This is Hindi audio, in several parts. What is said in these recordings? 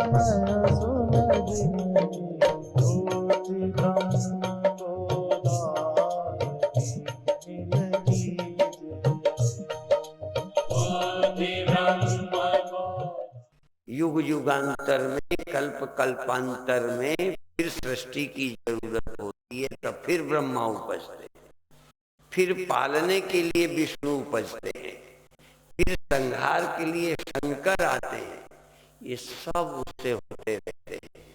मैं सुलझ गई, ज्योति ब्रह्म को दारती मिल कीजिए। युग युगांतर में, कल्प कल्पांतर में फिर सृष्टि की जरूरत होती है, तब फिर ब्रह्मा उपजते हैं, फिर पालने के लिए विष्णु उपजते हैं, फिर संहार के लिए शंकर आते हैं। ये सब उससे होते रहते हैं।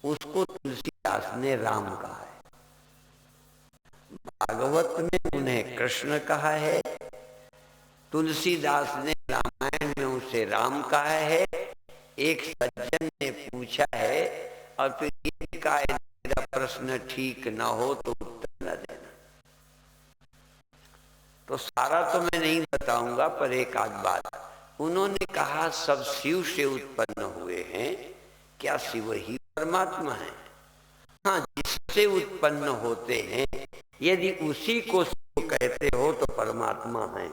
उसको तुलसीदास ने राम कहा है, भागवत में उन्हें कृष्ण कहा है, तुलसीदास ने रामायण में उसे राम कहा है। एक सज्जन ने पूछा है और फिर ये कहा है, मेरा प्रश्न ठीक ना हो तो उत्तर न देना। तो सारा तो मैं नहीं बताऊंगा, पर एक आध बात। उन्होंने कहा सब शिव से उत्पन्न हुए हैं, क्या शिव ही परमात्मा है? हाँ, जिससे उत्पन्न होते हैं, यदि उसी को शिव कहते हो तो परमात्मा है।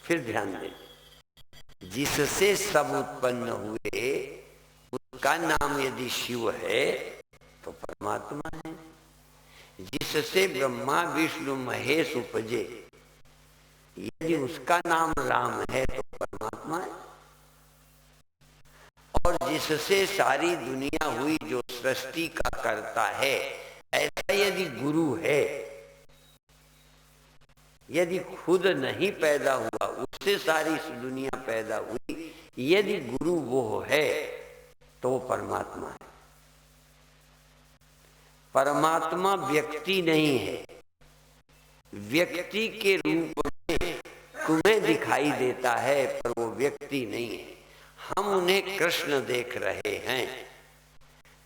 फिर ध्यान दें, जिससे सब उत्पन्न हुए उसका नाम यदि शिव है तो परमात्मा है। जिससे ब्रह्मा विष्णु महेश उपजे, यदि उसका नाम राम है तो परमात्मा है। और जिससे सारी दुनिया हुई, जो सृष्टि का करता है, ऐसा यदि गुरु है, यदि खुद नहीं पैदा हुआ, उससे सारी दुनिया पैदा हुई, यदि गुरु वो है तो वो परमात्मा है। परमात्मा व्यक्ति नहीं है। व्यक्ति के रूप में तुम्हें दिखाई देता है, पर वो व्यक्ति नहीं है। हम उन्हें कृष्ण देख रहे हैं,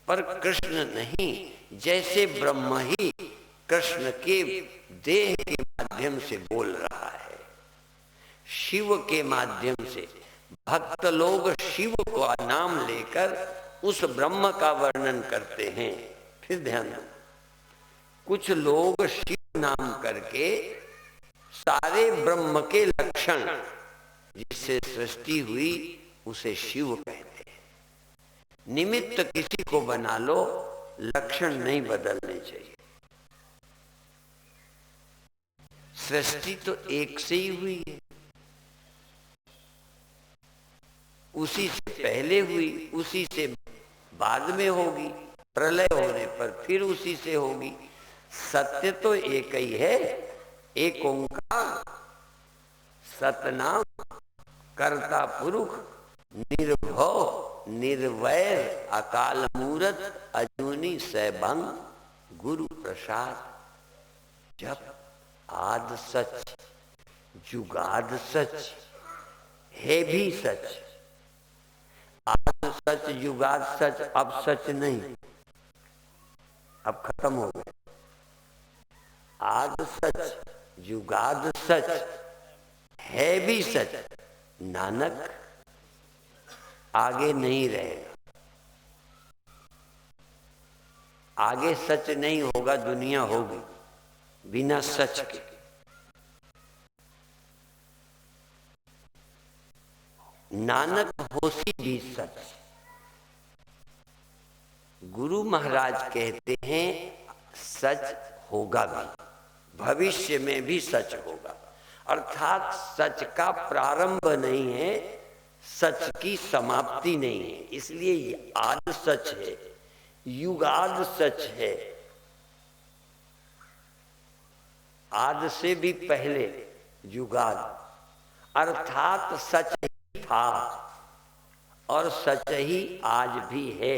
पर कृष्ण नहीं। जैसे ब्रह्म ही कृष्ण के देह के माध्यम से बोल रहा है, शिव के माध्यम से। भक्त लोग शिव का नाम लेकर उस ब्रह्म का वर्णन करते हैं। फिर ध्यान दो, कुछ लोग शिव नाम करके सारे ब्रह्म के लक्षण, जिससे सृष्टि हुई, उसे शिव कहते हैं। निमित्त किसी को बना लो, लक्षण नहीं बदलने चाहिए। सृष्टि तो एक से ही हुई है, उसी से पहले हुई, उसी से बाद में होगी, प्रलय होने पर फिर उसी से होगी। सत्य तो एक ही है, एक ओंकार सतनाम कर्ता पुरुष निर्भव निर्वैर अकाल मूरत अजूनी सैभंग गुरु प्रसाद। जब आद सच जुगाद सच है भी सच, आद सच जुगाद सच अब सच नहीं, अब खत्म हो गया। आद सच जुगाद सच है भी सच, नानक आगे नहीं रहेगा। आगे सच नहीं होगा, दुनिया होगी बिना सच के। नानक होसी भी सच। गुरु महाराज कहते हैं सच होगा भी, भविष्य में भी सच होगा। अर्थात सच का प्रारंभ नहीं है, सच की समाप्ति नहीं है। इसलिए ये आद सच है, युगाद सच है। आद से भी पहले युगाद, अर्थात सच ही था और सच ही आज भी है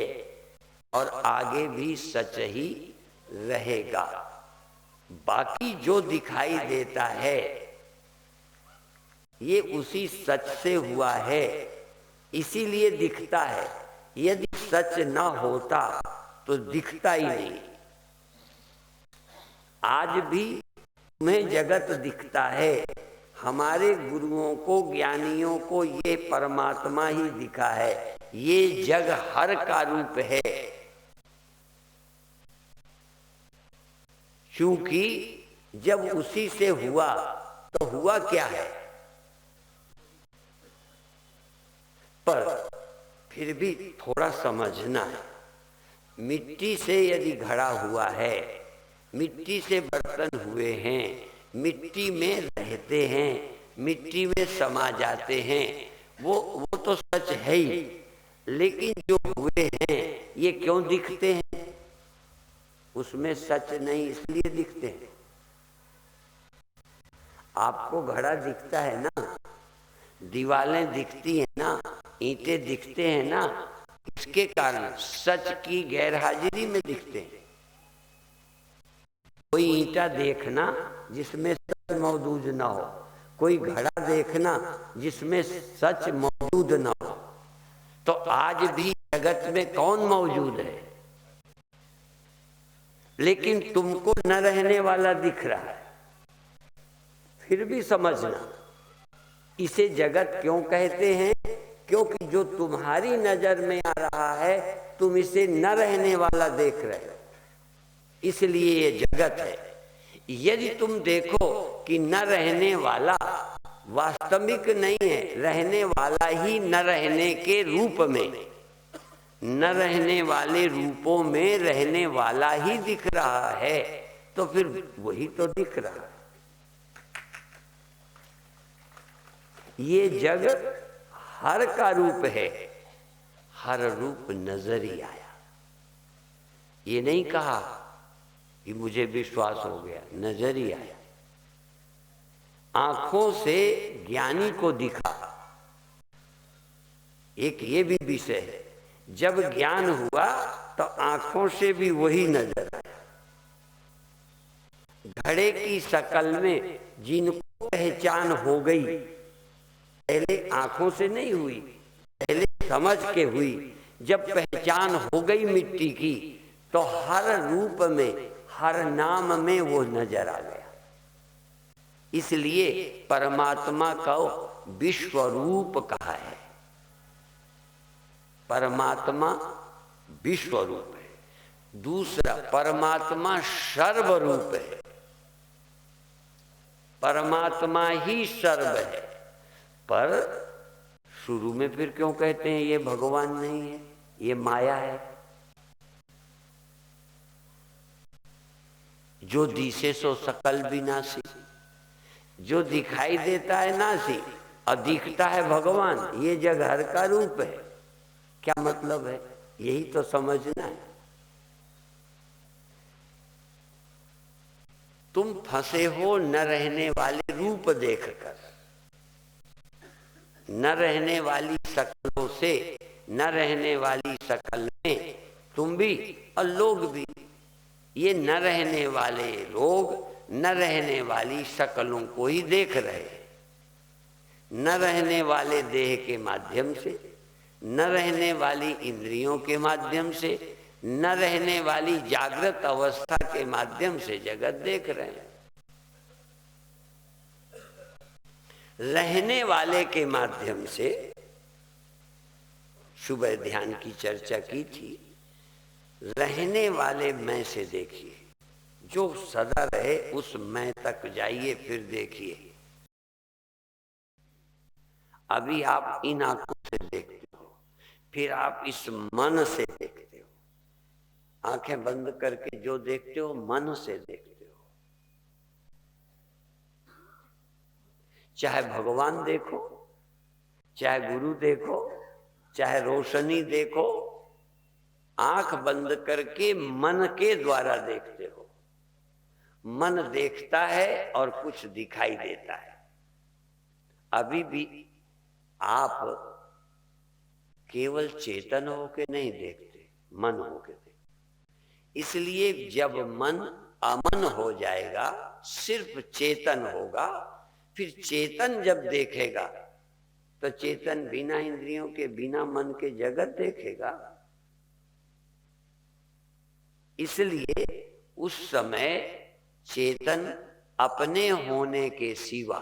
और आगे भी सच ही रहेगा। बाकी जो दिखाई देता है ये उसी सच से हुआ है, इसीलिए दिखता है। यदि सच ना होता तो दिखता ही नहीं। आज भी तुम्हें जगत दिखता है, हमारे गुरुओं को, ज्ञानियों को ये परमात्मा ही दिखा है। ये जग हर का रूप है, क्योंकि जब उसी से हुआ तो हुआ क्या है। पर फिर भी थोड़ा समझना है। मिट्टी से यदि घड़ा हुआ है, मिट्टी से बर्तन हुए हैं, मिट्टी में रहते हैं, मिट्टी में समा जाते हैं, वो तो सच है ही। लेकिन जो हुए हैं ये क्यों दिखते हैं? उसमें सच नहीं इसलिए दिखते हैं। आपको घड़ा दिखता है ना, दीवारें दिखती हैं ना, ईंटें दिखते हैं ना, इसके कारण सच की गैरहाजिरी में दिखते हैं। कोई ईंटा देखना जिसमें सच मौजूद ना हो, कोई घड़ा देखना जिसमें सच मौजूद ना हो। तो आज भी जगत में कौन मौजूद है? लेकिन तुमको न रहने वाला दिख रहा है। फिर भी समझना, इसे जगत क्यों कहते हैं? क्योंकि जो तुम्हारी नजर में आ रहा है तुम इसे न रहने वाला देख रहे हो, इसलिए ये जगत है। यदि तुम देखो कि न रहने वाला वास्तविक नहीं है, रहने वाला ही न रहने के रूप में, न रहने वाले रूपों में रहने वाला ही दिख रहा है, तो फिर वही तो दिख रहा है। ये जग हर का रूप है, हर रूप नजर ही आया। ये नहीं कहा कि मुझे विश्वास हो गया, नजर ही आया। आंखों से ज्ञानी को दिखा, एक ये भी विषय है। जब ज्ञान हुआ तो आंखों से भी वही नजर आया। घड़े की शक्ल में जिनको पहचान हो गई, पहले आंखों से नहीं हुई, पहले समझ के हुई। जब पहचान हो गई मिट्टी की तो हर रूप में, हर नाम में वो नजर आ गया। इसलिए परमात्मा का विश्व रूप कहा है। परमात्मा विश्व रूप है। दूसरा, परमात्मा सर्वरूप है। परमात्मा ही सर्व है। पर शुरू में फिर क्यों कहते हैं ये भगवान नहीं है, ये माया है? जो दिसे सो सकल विनाशी, जो दिखाई देता है नासी और दिखता है भगवान, ये जग हर का रूप है। क्या मतलब है? यही तो समझना है। तुम फंसे हो न रहने वाले रूप देखकर, न रहने वाली शक्लों से, न रहने वाली शक्ल में तुम भी और लोग भी। ये न रहने वाले लोग न रहने वाली शक्लों को ही देख रहे हैं। न रहने वाले देह के माध्यम से, न रहने वाली इंद्रियों के माध्यम से, न रहने वाली जागृत अवस्था के माध्यम से जगत देख रहे हैं। रहने वाले के माध्यम से सुबह ध्यान की चर्चा की थी। रहने वाले मैं से देखिए, जो सदा रहे उस मैं तक जाइए, फिर देखिए। अभी आप इन आंखों से देखते हो, फिर आप इस मन से देखते हो। आंखें बंद करके जो देखते हो मन से देखते हो। चाहे भगवान देखो, चाहे गुरु देखो, चाहे रोशनी देखो, आंख बंद करके मन के द्वारा देखते हो। मन देखता है और कुछ दिखाई देता है। अभी भी आप केवल चेतन होके नहीं देखते, मन होके देखते। इसलिए जब मन अमन हो जाएगा, सिर्फ चेतन होगा, फिर चेतन जब देखेगा तो चेतन बिना इंद्रियों के, बिना मन के जगत देखेगा। इसलिए उस समय चेतन अपने होने के सिवा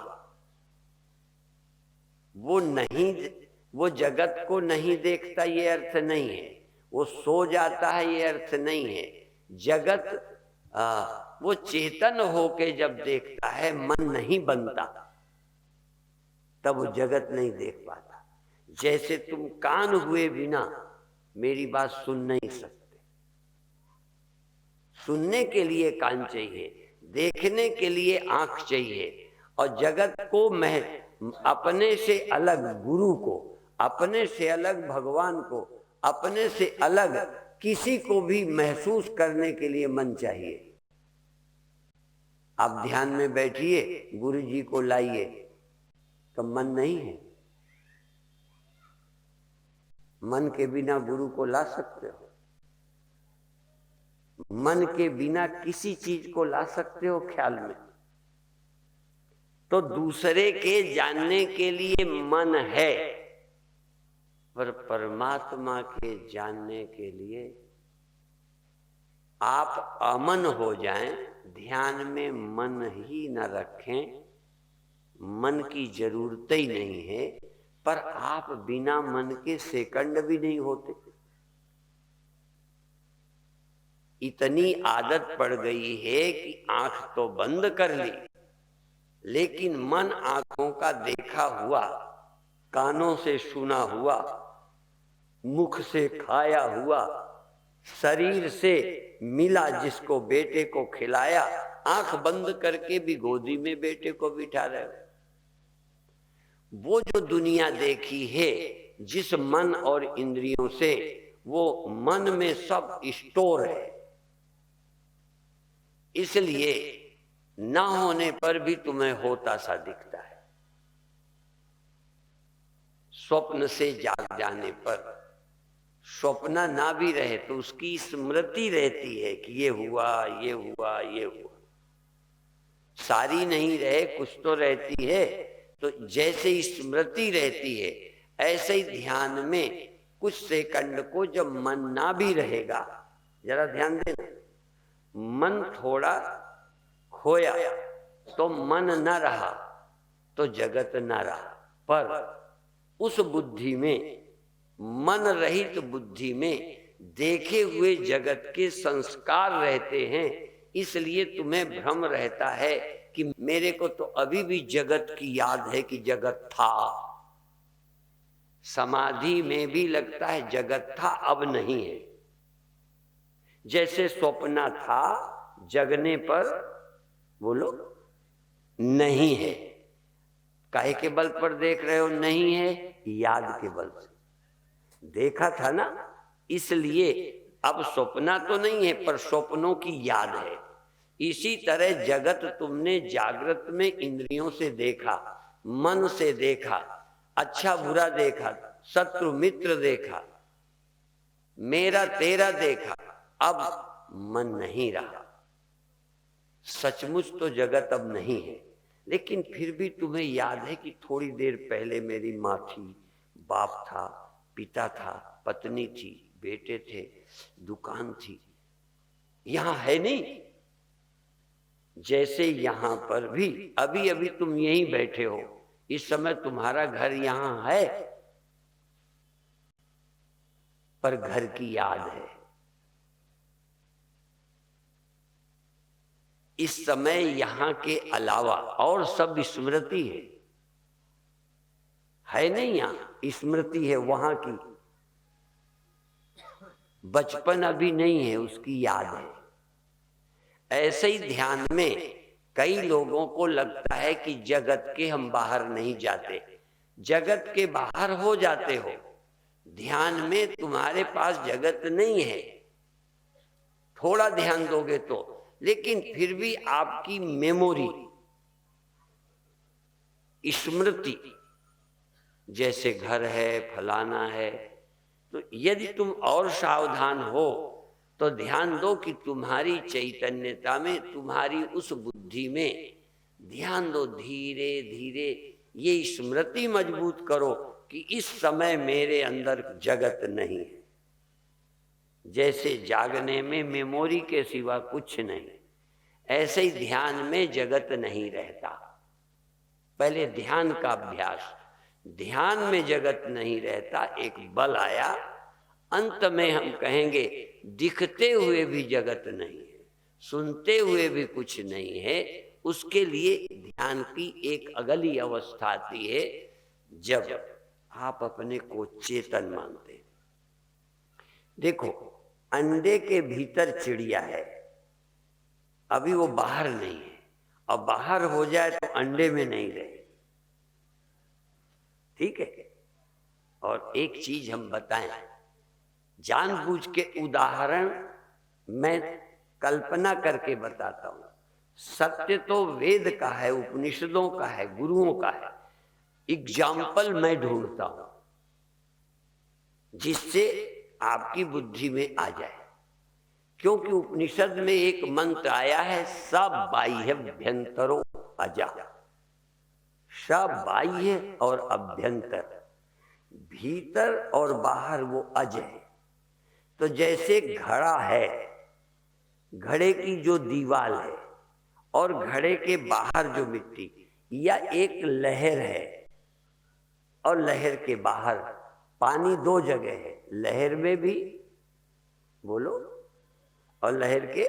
वो जगत को नहीं देखता, ये अर्थ नहीं है। वो सो जाता है, ये अर्थ नहीं है। जगत वो चेतन होके जब देखता है, मन नहीं बनता, तब वो जगत नहीं देख पाता। जैसे तुम कान हुए बिना मेरी बात सुन नहीं सकते। सुनने के लिए कान चाहिए, देखने के लिए आंख चाहिए, और जगत को अपने से अलग गुरु को, अपने से अलग भगवान को, अपने से अलग किसी को भी महसूस करने के लिए मन चाहिए। आप ध्यान में बैठिए, गुरु जी को लाइए, तो मन नहीं है। मन के बिना गुरु को ला सकते हो? मन के बिना किसी चीज को ला सकते हो ख्याल में? तो दूसरे के जानने के लिए मन है, पर परमात्मा के जानने के लिए आप अमन हो जाएं, ध्यान में मन ही न रखें, मन की जरूरत ही नहीं है, पर आप बिना मन के सेकंड भी नहीं होते। इतनी आदत पड़ गई है कि आंख तो बंद कर ली, लेकिन मन आंखों का देखा हुआ, कानों से सुना हुआ, मुख से खाया हुआ, शरीर से मिला जिसको बेटे को खिलाया, आंख बंद करके भी गोदी में बेटे को बिठा रहे हो। वो जो दुनिया देखी है जिस मन और इंद्रियों से, वो मन में सब स्टोर है, इसलिए ना होने पर भी तुम्हें होता सा दिखता है। स्वप्न से जाग जाने पर, स्वप्न ना भी रहे तो उसकी स्मृति रहती है कि ये हुआ, ये हुआ, ये हुआ। सारी नहीं रहे, कुछ तो रहती है। तो जैसे स्मृति रहती है, ऐसे ही ध्यान में कुछ सेकंड को जब मन ना भी रहेगा, जरा ध्यान देना, मन थोड़ा खोया तो मन न रहा तो जगत न रहा, पर उस बुद्धि में, मन रहित बुद्धि में देखे हुए जगत के संस्कार रहते हैं। इसलिए तुम्हें भ्रम रहता है कि मेरे को तो अभी भी जगत की याद है कि जगत था। समाधि में भी लगता है जगत था, अब नहीं है। जैसे स्वप्न था, जगने पर बोलो नहीं है। काहे के बल पर देख रहे हो नहीं है? याद के बल से देखा था ना, इसलिए अब स्वप्न तो नहीं है, पर स्वप्नों की याद है। इसी तरह जगत तुमने जागृत में इंद्रियों से देखा, मन से देखा, अच्छा बुरा देखा, शत्रु मित्र देखा, मेरा तेरा देखा, अब मन नहीं रहा। सचमुच तो जगत अब नहीं है, लेकिन फिर भी तुम्हें याद है कि थोड़ी देर पहले मेरी माँ थी, बाप था, पिता था, पत्नी थी, बेटे थे, दुकान थी। यहां है नहीं? जैसे यहां पर भी अभी अभी तुम यहीं बैठे हो, इस समय तुम्हारा घर यहां है, पर घर की याद है। इस समय यहां के अलावा और सब स्मृति है नहीं? यहां स्मृति है वहां की, बचपन अभी नहीं है, उसकी याद है। ऐसे ही ध्यान में कई लोगों को लगता है कि जगत के हम बाहर नहीं जाते। जगत के बाहर हो जाते हो, ध्यान में तुम्हारे पास जगत नहीं है। थोड़ा ध्यान दोगे तो, लेकिन फिर भी आपकी मेमोरी, स्मृति, जैसे घर है, फलाना है, तो यदि तुम और सावधान हो तो ध्यान दो कि तुम्हारी चैतन्यता में, तुम्हारी उस बुद्धि में ध्यान दो। धीरे धीरे ये स्मृति मजबूत करो कि इस समय मेरे अंदर जगत नहीं है। जैसे जागने में मेमोरी के सिवा कुछ नहीं, ऐसे ही ध्यान में जगत नहीं रहता। पहले ध्यान का अभ्यास, ध्यान में जगत नहीं रहता, एक बल आया, अंत में हम कहेंगे दिखते हुए भी जगत नहीं है, सुनते हुए भी कुछ नहीं है। उसके लिए ध्यान की एक अगली अवस्था आती है, जब आप अपने को चेतन मानते हैं। देखो, अंडे के भीतर चिड़िया है, अभी वो बाहर नहीं है, और बाहर हो जाए तो अंडे में नहीं रहे। ठीक है। और एक चीज हम बताएं, जानबूझ के उदाहरण मैं कल्पना करके बताता हूं। सत्य तो वेद का है, उपनिषदों का है, गुरुओं का है। एग्जाम्पल मैं ढूंढता हूं जिससे आपकी बुद्धि में आ जाए। क्योंकि उपनिषद में एक मंत्र आया है, सब बाह्यभ्यंतरो अजा। सब बाह्य और अभ्यंतर, भीतर और बाहर वो अज है। तो जैसे घड़ा है, घड़े की जो दीवार है और घड़े के बाहर जो मिट्टी, या एक लहर है और लहर के बाहर पानी, दो जगह है। लहर में भी बोलो, और लहर के,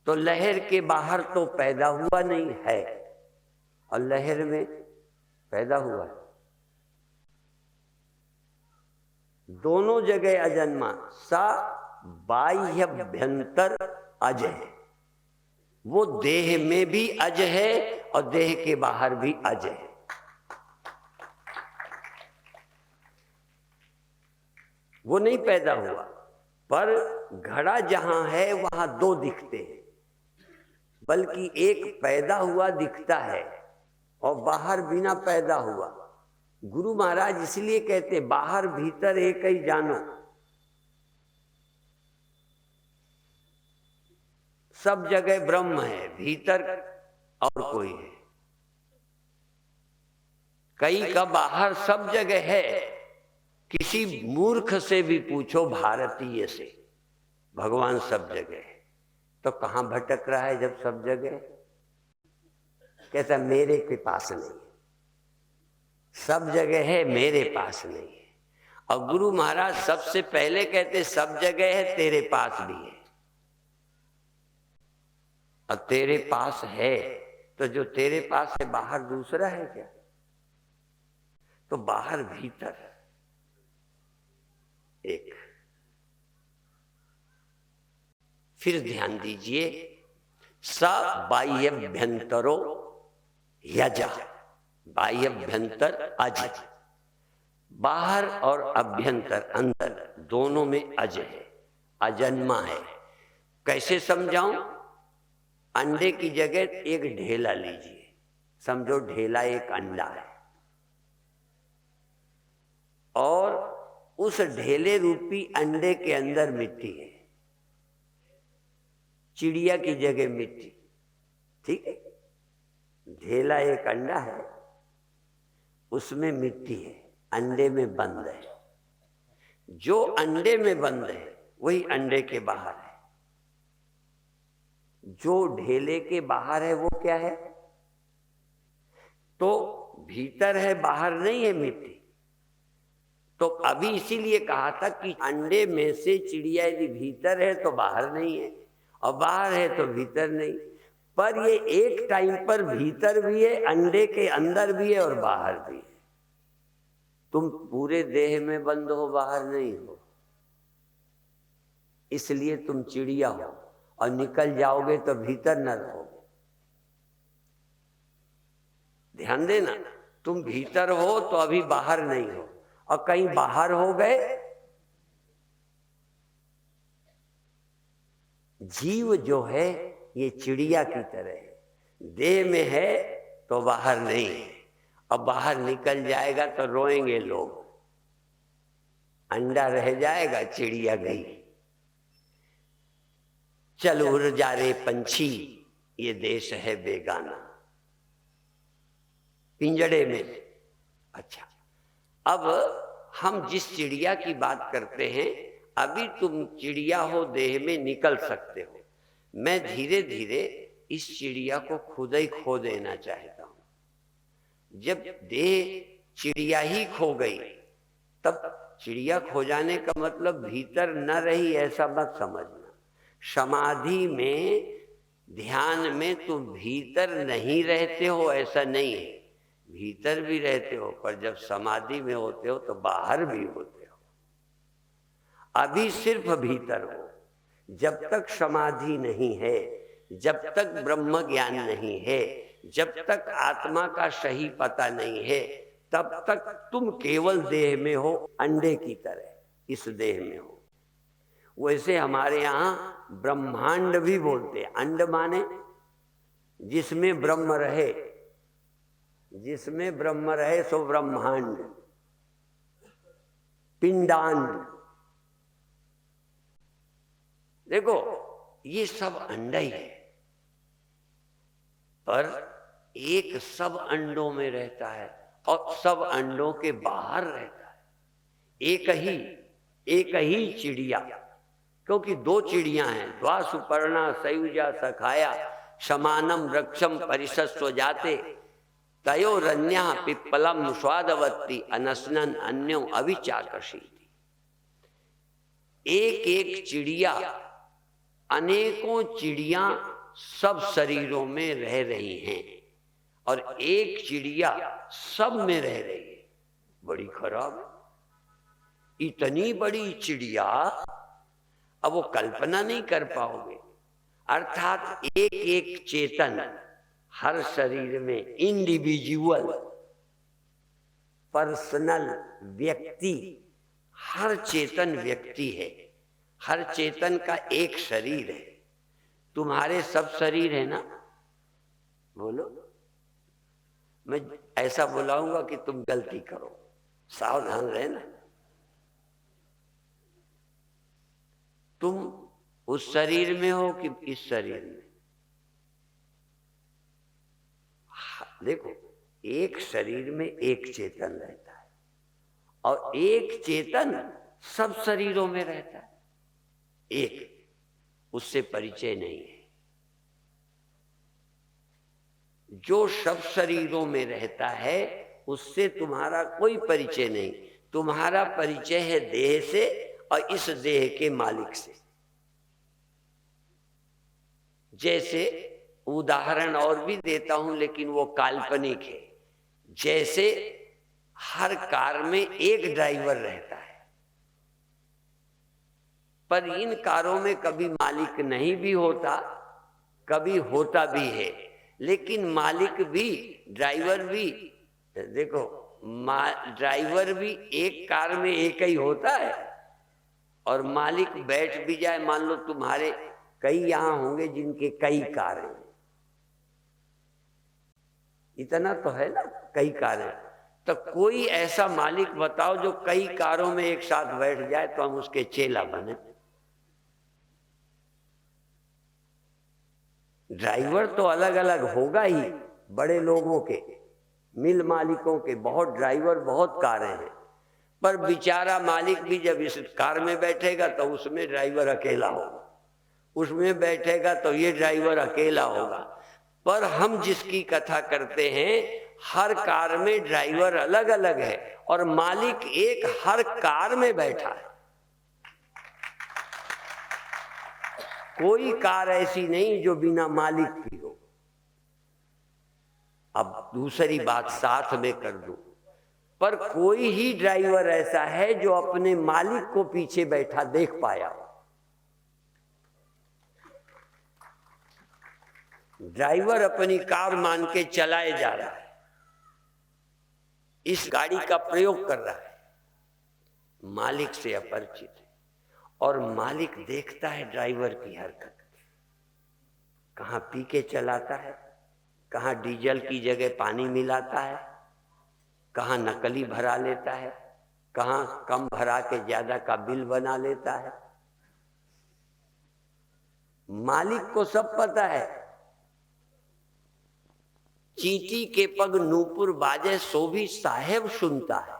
तो लहर के बाहर तो पैदा हुआ नहीं है और लहर में पैदा हुआ है। दोनों जगह अजन्मा। सा बाह्यभ्यंतर अज है, वो देह में भी अज है और देह के बाहर भी अज है। वो नहीं पैदा हुआ, पर घड़ा जहां है वहां दो दिखते हैं, बल्कि एक पैदा हुआ दिखता है और बाहर बिना पैदा हुआ। गुरु महाराज इसलिए कहते बाहर भीतर एक ही जानो। सब जगह ब्रह्म है, भीतर और कोई है। कई का बाहर सब जगह है। किसी मूर्ख से भी पूछो, भारतीय से, भगवान सब जगह है, तो कहां भटक रहा है जब सब जगह? कहता मेरे के पास नहीं है। सब जगह है, मेरे पास नहीं है। और गुरु महाराज सबसे पहले कहते सब जगह है, तेरे पास भी है। और तेरे पास है तो जो तेरे पास है बाहर दूसरा है क्या? तो बाहर भीतर एक। फिर ध्यान दीजिए, स बाह्यभ्यंतरो यजा, बाह्यभ्यंतर अज। बाहर और अभ्यंतर अंदर दोनों में अज है, अजन्मा है। कैसे समझाऊं? अंडे की जगह एक ढेला लीजिए, समझो ढेला एक अंडा है, और उस ढेले रूपी अंडे के अंदर मिट्टी है। चिड़िया की जगह मिट्टी। ठीक है। ढेला एक अंडा है, उसमें मिट्टी है, अंडे में बंद है। जो अंडे में बंद है वही अंडे के बाहर है। जो ढेले के बाहर है वो क्या है? तो भीतर है, बाहर नहीं है मिट्टी। तो अभी इसीलिए कहा था कि अंडे में से चिड़िया यदि भीतर है तो बाहर नहीं है, और बाहर है तो भीतर नहीं। पर ये एक टाइम पर भीतर भी है, अंडे के अंदर भी है और बाहर भी है। तुम पूरे देह में बंद हो, बाहर नहीं हो। इसलिए तुम चिड़िया हो, और निकल जाओगे तो भीतर न रहोगे। ध्यान देना, तुम भीतर हो तो अभी बाहर नहीं हो, और कहीं बाहर हो गए। जीव जो है ये चिड़िया की तरह है, देह में है तो बाहर नहीं है, और बाहर निकल जाएगा तो रोएंगे लोग। अंडा रह जाएगा, चिड़िया गई। चल उड़ जा रे पंछी, ये देश है बेगाना। पिंजड़े में। अच्छा, अब हम जिस चिड़िया की बात करते हैं, अभी तुम चिड़िया हो, देह में निकल सकते हो। मैं धीरे धीरे इस चिड़िया को खुद ही खो देना चाहता हूं। जब देह चिड़िया ही खो गई, तब चिड़िया खो जाने का मतलब भीतर न रही ऐसा मत समझना। समाधि में, ध्यान में तुम भीतर नहीं रहते हो ऐसा नहीं है। भीतर भी रहते हो, पर जब समाधि में होते हो तो बाहर भी होते हो। अभी सिर्फ भीतर हो। जब तक समाधि नहीं है, जब तक ब्रह्म ज्ञान नहीं है, जब तक आत्मा का सही पता नहीं है, तब तक तुम केवल देह में हो, अंडे की तरह इस देह में हो। वैसे हमारे यहाँ ब्रह्मांड भी बोलते हैं। अंड माने जिसमें ब्रह्म रहे, जिसमें ब्रह्म रहे सो ब्रह्मांड, पिंडांड। देखो ये सब अंडा ही है, पर एक सब अंडों में रहता है और सब अंडों के बाहर रहता है। एक ही चिड़िया, क्योंकि दो चिड़िया हैं, द्वा सुपर्णा सयुजा सखाया समानम वृक्षम परिशस्व जाते तयो रन्या पिप्पलम स्वादवत्ती अनसनन अन्यो अविचाकशीति। एक एक चिड़िया, अनेकों चिड़िया सब शरीरों में रह रही हैं और एक चिड़िया सब में रह रही है। बड़ी खराब, इतनी बड़ी चिड़िया, अब वो कल्पना नहीं कर पाओगे। अर्थात एक एक चेतन हर शरीर में, इंडिविजुअल, पर्सनल, व्यक्ति, हर चेतन व्यक्ति है। हर चेतन का एक शरीर है। तुम्हारे सब शरीर है ना? बोलो। मैं ऐसा बुलाऊंगा कि तुम गलती करो, सावधान रहना। तुम उस शरीर में हो कि इस शरीर में? देखो, एक शरीर में एक चेतन रहता है और एक चेतन सब शरीरों में रहता है। एक, उससे परिचय नहीं है। जो सब शरीरों में रहता है उससे तुम्हारा कोई परिचय नहीं। तुम्हारा परिचय है देह से और इस देह के मालिक से। जैसे उदाहरण और भी देता हूं, लेकिन वो काल्पनिक है। जैसे हर कार में एक ड्राइवर रहता है, पर इन कारों में कभी मालिक नहीं भी होता, कभी होता भी है। लेकिन मालिक भी, ड्राइवर भी, देखो ड्राइवर भी एक कार में एक ही होता है और मालिक बैठ भी जाए। मान लो तुम्हारे कई यहां होंगे जिनके कई कार हैं, इतना तो है ना, कई कारें। तो कोई ऐसा मालिक बताओ जो कई कारों में एक साथ बैठ जाए तो हम उसके चेला बने। ड्राइवर तो अलग अलग होगा ही, बड़े लोगों के, मिल मालिकों के बहुत ड्राइवर, बहुत कारें हैं, पर बेचारा मालिक भी जब इस कार में बैठेगा तो उसमें ड्राइवर अकेला होगा, उसमें बैठेगा तो ये ड्राइवर अकेला होगा। पर हम जिसकी कथा करते हैं, हर कार में ड्राइवर अलग अलग है और मालिक एक हर कार में बैठा है। कोई कार ऐसी नहीं जो बिना मालिक की हो। अब दूसरी बात साथ में कर दूं, पर कोई ही ड्राइवर ऐसा है जो अपने मालिक को पीछे बैठा देख पाया हो। ड्राइवर अपनी कार मान के चलाए जा रहा है, इस गाड़ी का प्रयोग कर रहा है, मालिक से अपरिचित है और मालिक देखता है ड्राइवर की हरकत, कहाँ पी के चलाता है, कहाँ डीजल की जगह पानी मिलाता है, कहाँ नकली भरा लेता है, कहाँ कम भरा के ज्यादा का बिल बना लेता है। मालिक को सब पता है। चींटी के पग नूपुर बाजे सो भी साहेब सुनता है।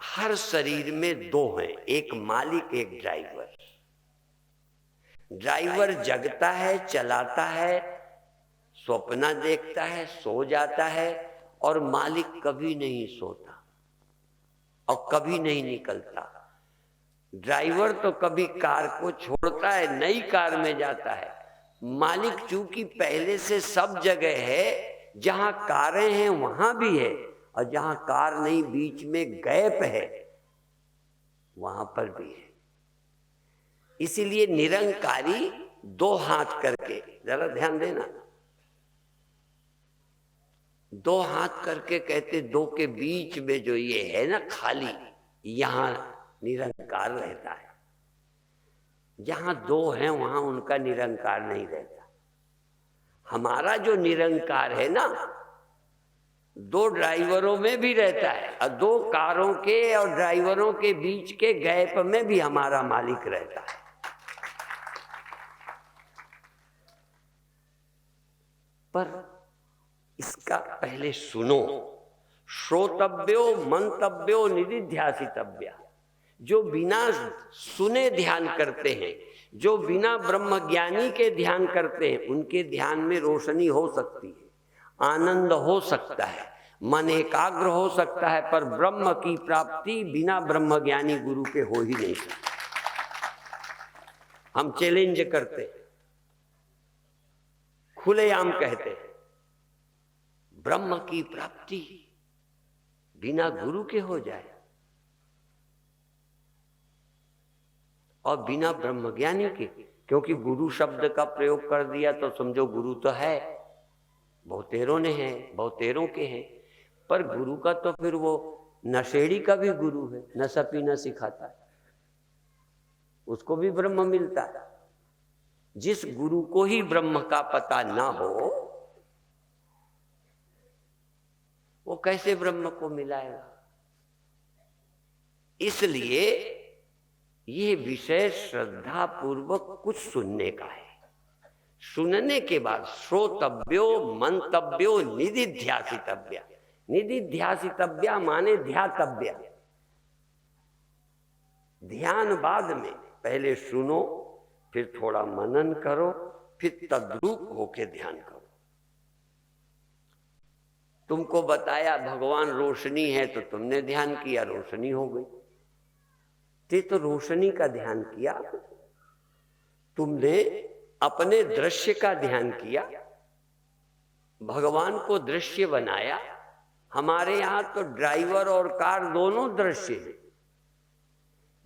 हर शरीर में दो हैं, एक मालिक एक ड्राइवर। ड्राइवर जगता है, चलाता है, स्वप्न देखता है, सो जाता है, और मालिक कभी नहीं सोता और कभी नहीं निकलता। ड्राइवर तो कभी कार को छोड़ता है, नई कार में जाता है, मालिक चूंकि पहले से सब जगह है, जहां कारें हैं वहां भी है, और जहां कार नहीं बीच में गैप है वहां पर भी है। इसीलिए निरंकारी दो हाथ करके, जरा ध्यान देना, दो हाथ करके कहते, दो के बीच में जो ये है ना खाली, यहां निरंकार रहता है। जहां दो हैं वहां उनका निरंकार नहीं रहता। हमारा जो निरंकार है ना, दो ड्राइवरों में भी रहता है, और दो कारों के और ड्राइवरों के बीच के गैप में भी हमारा मालिक रहता है। पर इसका पहले सुनो। श्रोतव्यो मंतव्यो निधिध्यासितव्या। जो बिना सुने ध्यान करते हैं, जो बिना ब्रह्मज्ञानी के ध्यान करते हैं, उनके ध्यान में रोशनी हो सकती है, आनंद हो सकता है, मन एकाग्र हो सकता है, पर ब्रह्म की प्राप्ति बिना ब्रह्मज्ञानी गुरु के हो ही नहीं सकती। हम चैलेंज करते हैं, खुलेआम कहते हैं, ब्रह्म की प्राप्ति बिना गुरु के हो जाए और बिना ब्रह्मज्ञानी के। क्योंकि गुरु शब्द का प्रयोग कर दिया तो समझो गुरु तो है, बहुतेरों ने है, बहुतेरों के हैं, पर गुरु का तो फिर वो नशेड़ी का भी गुरु है, नशा पीना सिखाता है, उसको भी ब्रह्म मिलता है। जिस गुरु को ही ब्रह्म का पता ना हो, वो कैसे ब्रह्म को मिलाएगा? इसलिए ये विषय श्रद्धा पूर्वक कुछ सुनने का है। सुनने के बाद श्रोतव्यो मंतव्यो निधिध्यासितव्या। निधिध्यासितव्या माने ध्यातव्या। ध्यान बाद में, पहले सुनो, फिर थोड़ा मनन करो, फिर तद्रूप होके ध्यान करो। तुमको बताया भगवान रोशनी है तो तुमने ध्यान किया, रोशनी हो गई। तो रोशनी का ध्यान किया, तुमने अपने दृश्य का ध्यान किया, भगवान को दृश्य बनाया। हमारे यहां तो ड्राइवर और कार दोनों दृश्य है,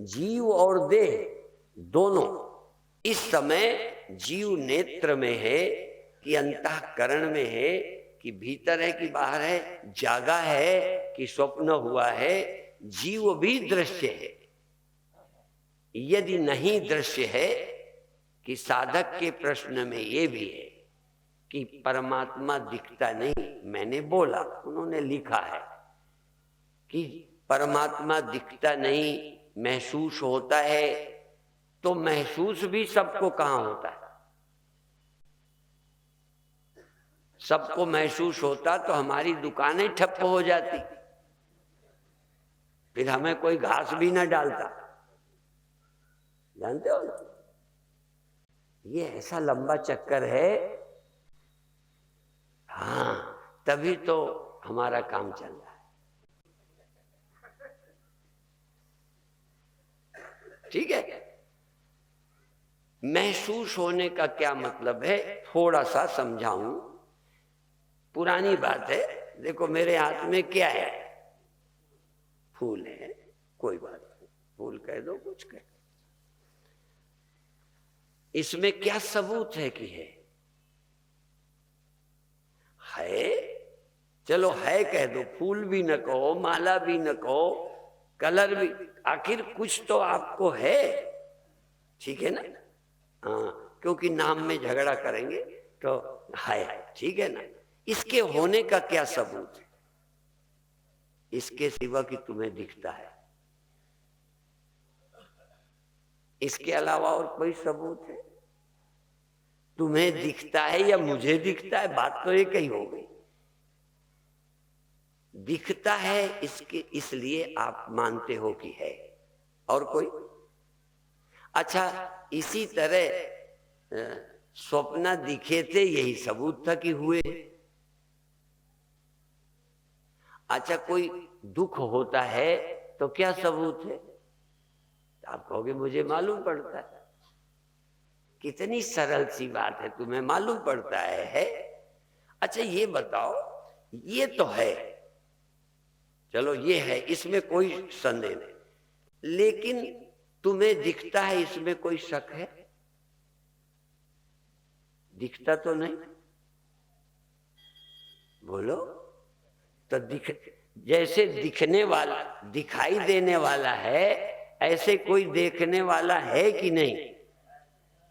जीव और देह दोनों। इस समय जीव नेत्र में है कि अंतःकरण में है, कि भीतर है कि बाहर है, जागा है कि स्वप्न हुआ है, जीव भी दृश्य है। यदि नहीं दृश्य है, कि साधक के प्रश्न में ये भी है कि परमात्मा दिखता नहीं। मैंने बोला, उन्होंने लिखा है कि परमात्मा दिखता नहीं, महसूस होता है, तो महसूस भी सबको कहां होता है? सबको महसूस होता तो हमारी दुकानें ठप हो जाती, फिर हमें कोई घास भी ना डालता। जानते हो ना, ये ऐसा लंबा चक्कर है। हाँ, तभी तो हमारा काम चल रहा है। ठीक है, महसूस होने का क्या मतलब है, थोड़ा सा समझाऊं। पुरानी बात है, देखो मेरे हाथ में क्या है? फूल है, कोई बात नहीं, फूल कह दो, कुछ कह दो। इसमें क्या सबूत है कि है? चलो है कह दो, फूल भी न कहो, माला भी न कहो, कलर भी, आखिर कुछ तो आपको है। ठीक है ना? हाँ, क्योंकि नाम में झगड़ा करेंगे तो है, ठीक है ना? इसके होने का क्या सबूत है? इसके सिवा कि तुम्हें दिखता है, इसके अलावा और कोई सबूत है? तुम्हें दिखता है या मुझे दिखता है, बात तो एक ही हो गई। दिखता है इसके, इसलिए आप मानते हो कि है, और कोई? अच्छा, इसी तरह स्वप्न दिखे थे, यही सबूत था कि हुए। अच्छा, कोई दुख होता है तो क्या सबूत है? आप कहोगे मुझे मालूम पड़ता है। कितनी सरल सी बात है, तुम्हें मालूम पड़ता है? अच्छा ये बताओ, ये तो है, चलो ये है, इसमें कोई संदेह नहीं, लेकिन तुम्हें दिखता है, इसमें कोई शक है? दिखता तो नहीं, बोलो तो। जैसे दिखने वाला, दिखाई देने वाला है, ऐसे कोई देखने वाला है कि नहीं?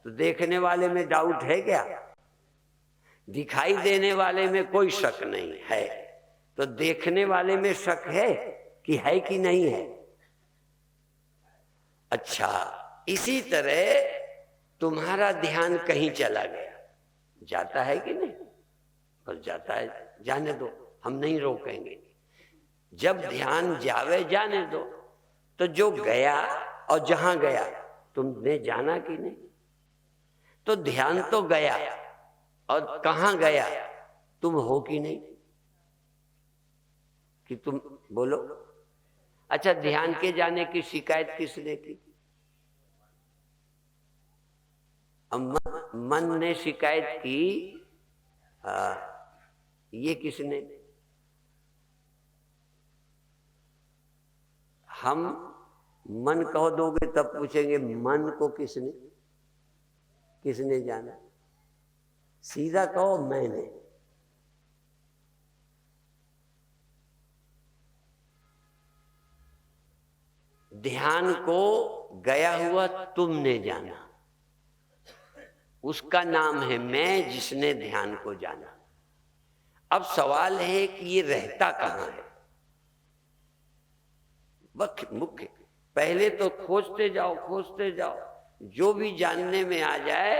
तो देखने वाले में डाउट है क्या? दिखाई देने वाले में कोई शक नहीं है, तो देखने वाले में शक है कि नहीं है? अच्छा, इसी तरह तुम्हारा ध्यान कहीं चला गया, जाता है कि नहीं? और जाता है, जाने दो, हम नहीं रोकेंगे। जब ध्यान जावे जाने दो। तो जो गया और जहां गया तुमने जाना कि नहीं? तो ध्यान तो गया, और कहां गया? तुम हो कि नहीं? कि तुम बोलो। अच्छा, ध्यान के जाने की शिकायत किसने की? मन ने शिकायत की। ये किसने? हम मन कह दोगे तब पूछेंगे मन को किसने जाना? सीधा कहो मैंने। ध्यान को गया हुआ तुमने जाना, उसका नाम है मैं, जिसने ध्यान को जाना। अब सवाल है कि ये रहता कहां है? मुख्य पहले तो खोजते जाओ, जो भी जानने में आ जाए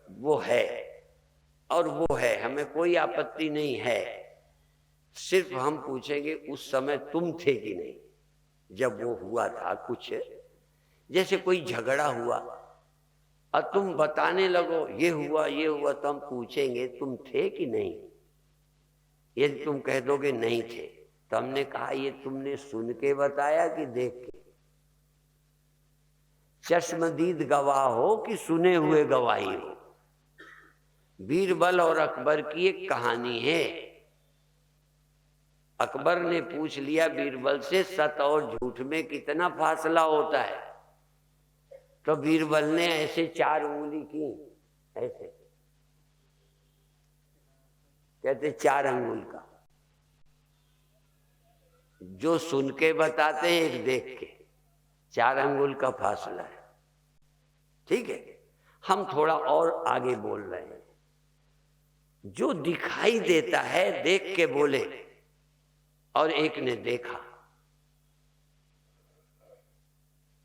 वो है, और वो है, हमें कोई आपत्ति नहीं है। सिर्फ हम पूछेंगे उस समय तुम थे कि नहीं जब वो हुआ था? कुछ जैसे कोई झगड़ा हुआ और तुम बताने लगो ये हुआ, तो हम पूछेंगे तुम थे कि नहीं? यदि तुम कह दोगे नहीं थे, तो हमने कहा ये तुमने सुन के बताया कि देख के? चश्मदीद गवाह हो कि सुने हुए गवाही हो? बीरबल और अकबर की एक कहानी है। अकबर ने पूछ लिया बीरबल से, सच और झूठ में कितना फासला होता है? तो बीरबल ने ऐसे 4 उंगली की, ऐसे कहते 4 अंगुल का। जो सुन के बताते हैं, एक देख के, 4 अंगुल का फासला है। ठीक है, हम थोड़ा और आगे बोल रहे हैं। जो दिखाई देता है, देख के बोले, और एक ने देखा।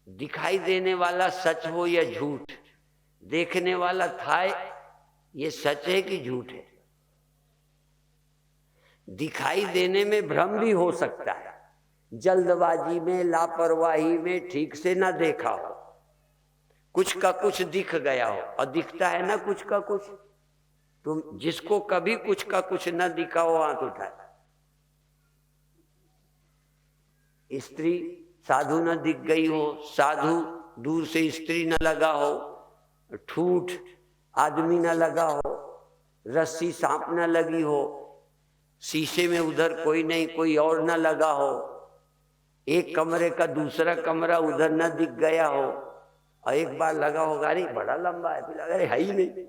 दिखाई देने वाला सच हो या झूठ, देखने वाला था ये सच है कि झूठ है? दिखाई देने में भ्रम भी हो सकता है, जल्दबाजी में, लापरवाही में ठीक से ना देखा हो, कुछ का कुछ दिख गया हो। और दिखता है ना कुछ का कुछ। तुम जिसको कभी कुछ का कुछ ना दिखा हो, हाथ उठाए। स्त्री साधु न दिख गई हो, साधु दूर से स्त्री न लगा हो, ठूठ आदमी न लगा हो, रस्सी सांप न लगी हो, शीशे में उधर कोई नहीं, कोई और न लगा हो, एक कमरे का दूसरा कमरा उधर न दिख गया हो, और एक बार लगा होगा अरे बड़ा लंबा है, फिर अरे है ही नहीं।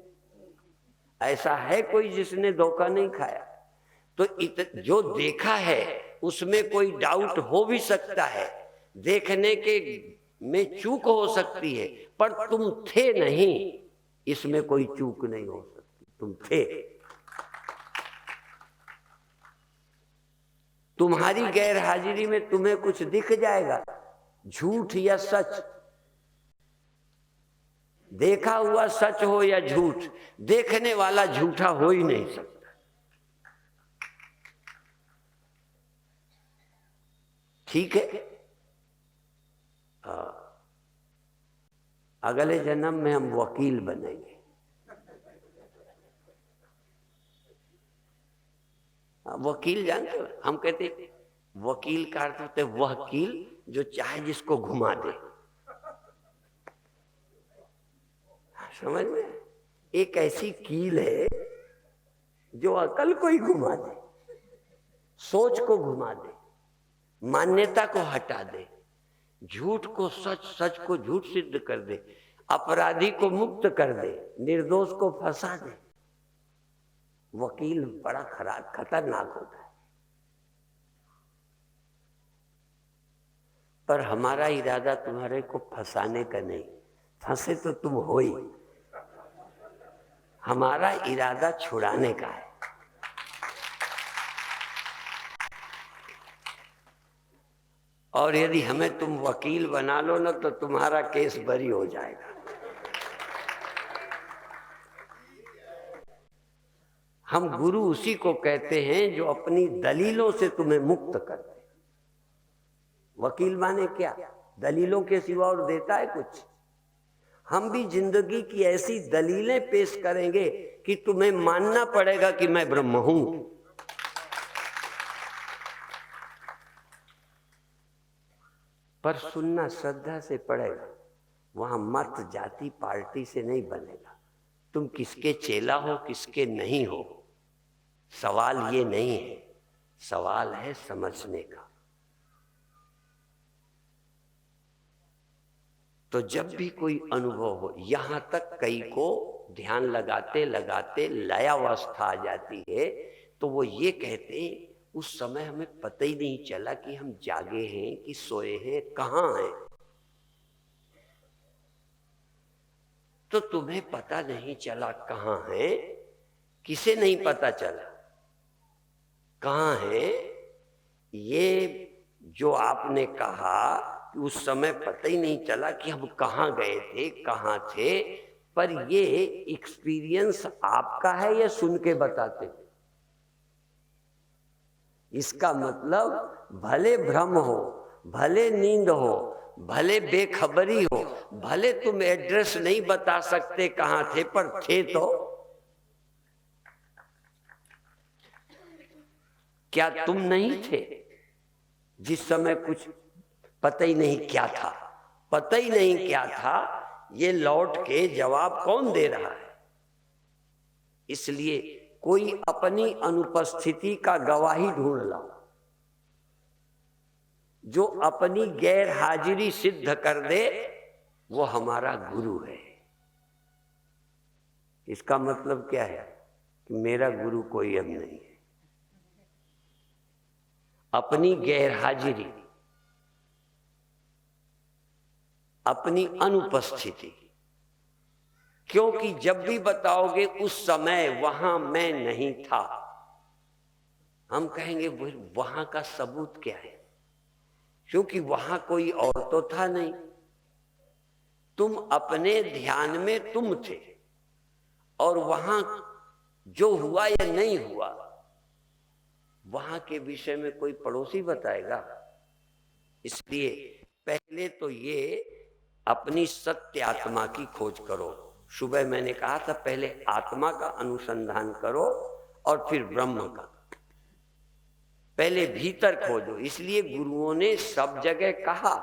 ऐसा है कोई जिसने धोखा नहीं खाया? तो जो देखा है उसमें कोई डाउट हो भी सकता है, देखने के में चूक हो सकती है, पर तुम थे नहीं, इसमें कोई चूक नहीं हो सकती, तुम थे। तुम्हारी गैर हाजिरी में तुम्हें कुछ दिख जाएगा, झूठ या सच? देखा हुआ सच हो या झूठ, देखने वाला झूठा हो ही नहीं सकता। ठीक है, अगले जन्म में हम वकील बनेंगे। वकील जानते हो, हम कहते वकील का अर्थ होता है वह कील जो चाहे जिसको घुमा दे। समझ में? एक ऐसी कील है जो अकल को ही घुमा दे, सोच को घुमा दे, मान्यता को हटा दे, झूठ को सच, सच को झूठ सिद्ध कर दे, अपराधी को मुक्त कर दे, निर्दोष को फंसा दे। वकील बड़ा खतरनाक होता है। पर हमारा इरादा तुम्हारे को फंसाने का नहीं, फंसे तो तुम हो ही, हमारा इरादा छुड़ाने का है। और यदि हमें तुम वकील बना लो ना तो तुम्हारा केस बरी हो जाएगा। हम गुरु उसी को कहते हैं जो अपनी दलीलों से तुम्हें मुक्त कर दे। वकील माने क्या? दलीलों के सिवा और देता है कुछ? हम भी जिंदगी की ऐसी दलीलें पेश करेंगे कि तुम्हें मानना पड़ेगा कि मैं ब्रह्म हूं। पर सुनना श्रद्धा से पड़ेगा। वहां मत जाति पार्टी से नहीं बनेगा। तुम किसके चेला हो, किसके नहीं हो, सवाल ये नहीं है। सवाल है समझने का। तो जब भी कोई अनुभव हो, यहां तक कई को ध्यान लगाते लगाते लयावस्था आ जाती है तो वो ये कहते हैं उस समय हमें पता ही नहीं चला कि हम जागे हैं कि सोए हैं, कहां हैं। तो तुम्हें पता नहीं चला कहां है, किसे नहीं पता चला कहां है। ये जो आपने कहा कि उस समय पता ही नहीं चला कि हम कहां गए थे, कहां थे, पर ये एक्सपीरियंस आपका है या सुन के बताते? इसका मतलब भले भ्रम हो, भले नींद हो, भले बेखबरी हो, भले तुम एड्रेस नहीं बता सकते कहां थे, पर थे तो। क्या तुम नहीं थे जिस समय कुछ पता ही नहीं क्या था? पता ही नहीं क्या था, ये लौट के जवाब कौन दे रहा है? इसलिए कोई अपनी अनुपस्थिति का गवाही ढूंढ लाओ जो अपनी गैर हाजिरी सिद्ध कर दे, वो हमारा गुरु है। इसका मतलब क्या है कि मेरा गुरु कोई अब नहीं है। अपनी गैर हाजिरी, अपनी अनुपस्थिति, क्योंकि जब भी बताओगे उस समय वहां मैं नहीं था, हम कहेंगे वहां का सबूत क्या है? क्योंकि वहां कोई और तो था नहीं। तुम अपने ध्यान में तुम थे और वहां जो हुआ या नहीं हुआ, वहां के विषय में कोई पड़ोसी बताएगा? इसलिए पहले तो ये अपनी सत्य आत्मा की खोज करो। सुबह मैंने कहा था पहले आत्मा का अनुसंधान करो और फिर ब्रह्म का। पहले भीतर खोजो। इसलिए गुरुओं ने सब जगह कहा,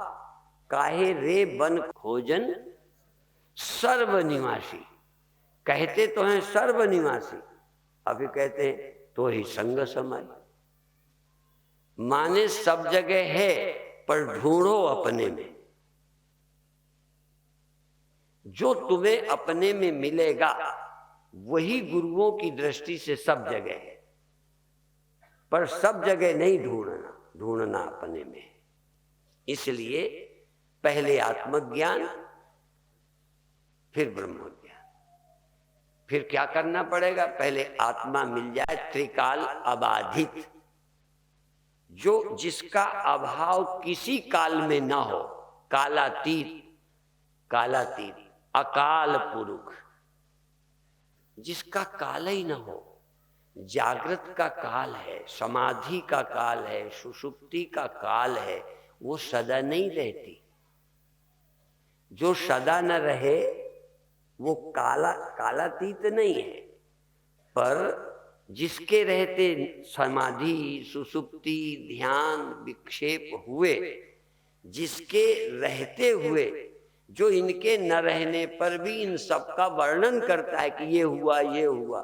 काहे रे बन खोजन सर्वनिवासी। कहते तो हैं सर्वनिवासी, अभी कहते हैं तो ही संग समाई। माने सब जगह है पर ढूंढो अपने में। जो तुम्हें अपने में मिलेगा वही गुरुओं की दृष्टि से सब जगह है, पर सब जगह नहीं ढूंढना अपने में। इसलिए पहले आत्मज्ञान, फिर ब्रह्म ज्ञान। फिर क्या करना पड़ेगा? पहले आत्मा मिल जाए त्रिकाल अबाधित, जो जिसका अभाव किसी काल में ना हो, कालातीत, कालातीत, अकाल पुरुष, जिसका काल ही ना हो। जागृत का काल है, समाधि का काल है, सुषुप्ति का काल है, वो सदा नहीं रहती। जो सदा न रहे वो कालातीत नहीं है, पर जिसके रहते समाधि, सुषुप्ति, ध्यान, विक्षेप हुए, जिसके रहते हुए जो इनके न रहने पर भी इन सब का वर्णन करता है कि ये हुआ ये हुआ,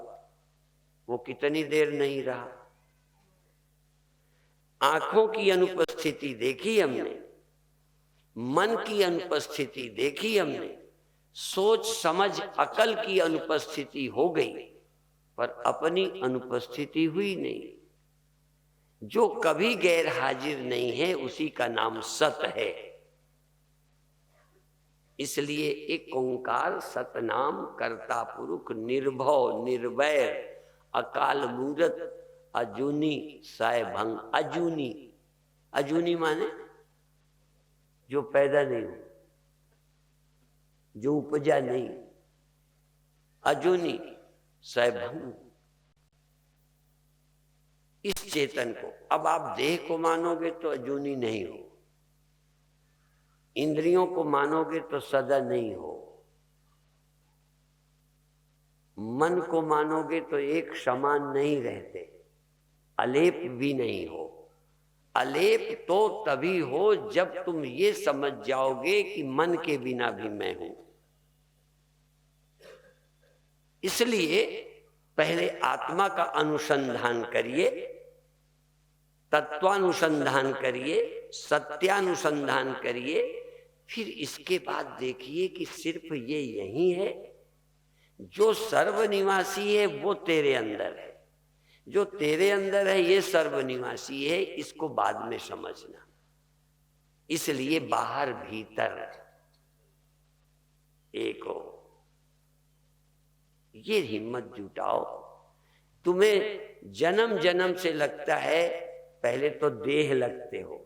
वो कितनी देर नहीं रहा। आंखों की अनुपस्थिति देखी हमने, मन की अनुपस्थिति देखी हमने, सोच समझ अकल की अनुपस्थिति हो गई, पर अपनी अनुपस्थिति हुई नहीं। जो कभी गैर हाजिर नहीं है उसी का नाम सत है। इसलिए एक ओंकार सतनाम कर्ता पुरुष निर्भव निर्वैर अकाल मूरत अजूनी साय भंग। अजूनी, अजूनी माने जो पैदा नहीं हो, जो उपजा नहीं, अजूनी साय भंग। इस चेतन को अब आप देह को मानोगे तो अजूनी नहीं हो, इंद्रियों को मानोगे तो सदा नहीं हो, मन को मानोगे तो एक समान नहीं रहते, अलेप भी नहीं हो। अलेप तो तभी हो जब तुम ये समझ जाओगे कि मन के बिना भी मैं हूं। इसलिए पहले आत्मा का अनुसंधान करिए, तत्वानुसंधान करिए, सत्यानुसंधान करिए, फिर इसके बाद देखिए कि सिर्फ ये यही है। जो सर्वनिवासी है वो तेरे अंदर है, जो तेरे अंदर है ये सर्वनिवासी है। इसको बाद में समझना। इसलिए बाहर भीतर एक हो, ये हिम्मत जुटाओ। तुम्हें जन्म जन्म से लगता है, पहले तो देह लगते हो,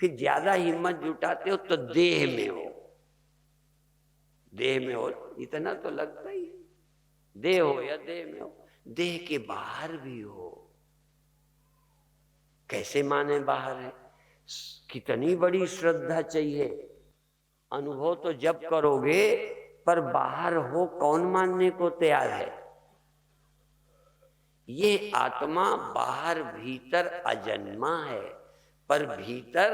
फिर ज्यादा हिम्मत जुटाते हो तो देह में हो। देह में हो इतना तो लगता ही है, देह हो या देह में हो। देह के बाहर भी हो। कैसे माने बाहर है? कितनी बड़ी श्रद्धा चाहिए। अनुभव तो जब करोगे, पर बाहर हो कौन मानने को तैयार है? ये आत्मा बाहर भीतर अजन्मा है, पर भीतर